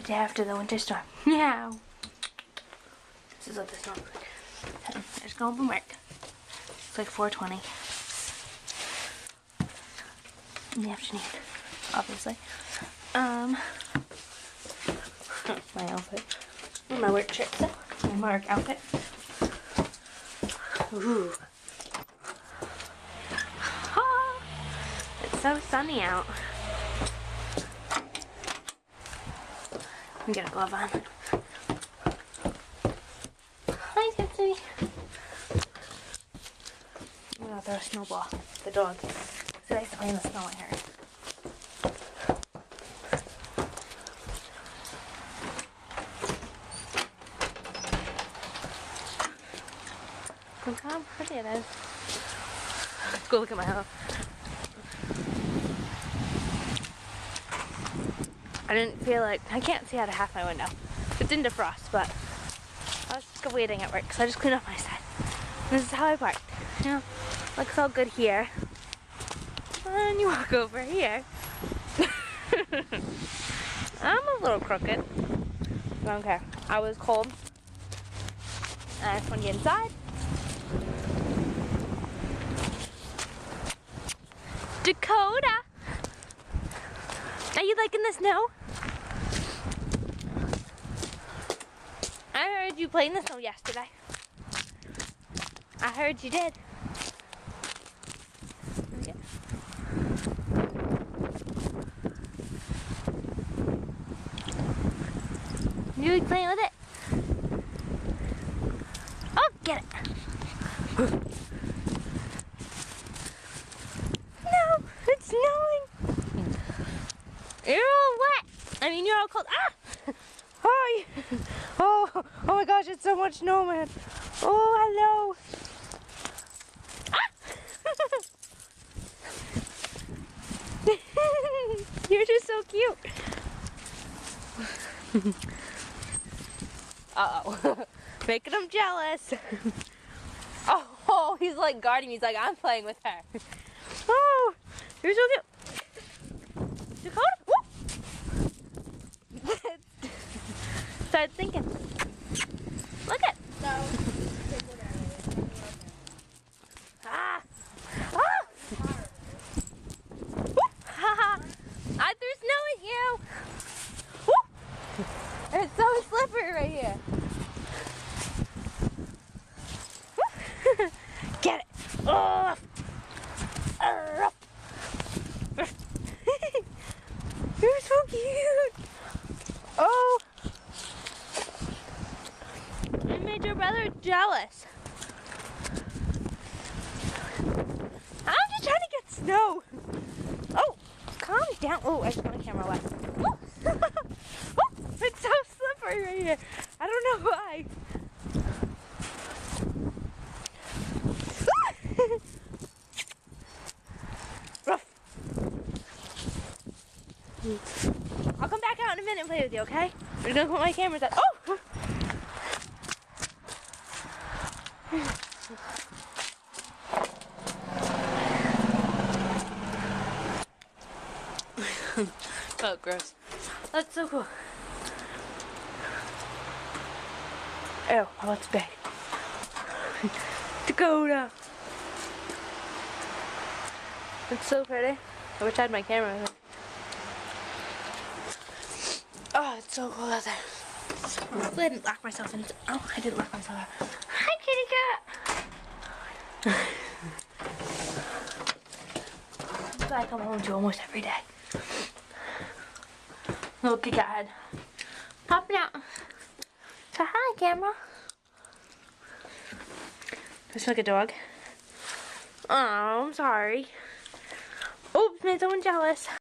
the day after the winter storm. Meow. This is what the storm looks like. I just got home from work. It's like 4:20 in the afternoon, obviously. My outfit. My work shirt, my work outfit. Ooh. Ah, it's so sunny out. Let me get a glove on. Hi, Tipsy. I'm gonna throw a snowball at the dog. She likes to play in the snow with her. Look how pretty it is. Let's go look at my house. I didn't feel like, I can't see out of half my window. It's in defrost, but I was just waiting at work, so I just cleaned up my side. This is how I parked. You know, looks all good here. And you walk over here. I'm a little crooked. I don't care. I was cold. And I just want to get inside. Dakota! Are you liking the snow? I heard you played in the snow yesterday. I heard you did. You like playing with it? Oh, get it! No, it's snowing! You're all wet! I mean, you're all cold. Ah! Hi! Oh my gosh, it's so much snow, man. Oh, hello! Ah! You're just so cute. Uh-oh. Making him jealous. Oh, he's like guarding me. He's like, I'm playing with her. Oh, you're so cute. Dakota, whoop. Started thinking. Look it. No. Ah. Ah. Haha. I threw snow at you. Whoop. It's so slippery right here. Get it. Oh. You're so cute. Oh. I made your brother jealous. I'm just trying to get snow. Oh, calm down. Oh, I just want a camera wet. Oh. Oh, it's so slippery right here. I don't know why. Rough. I'll come back out in a minute and play with you, okay? I'm just gonna put my cameras up. Oh! Oh, gross. That's so cool. Oh, that's big. Dakota! It's so pretty. I wish I had my camera with it. Oh, it's so cool out there. I didn't lock myself in. Oh, I didn't lock myself out. Hi, kitty cat! That's what I come home to almost every day. Little kitty cat head. Popping out. Say hi, camera. Just like a dog. Oh, I'm sorry. Oops, made someone jealous.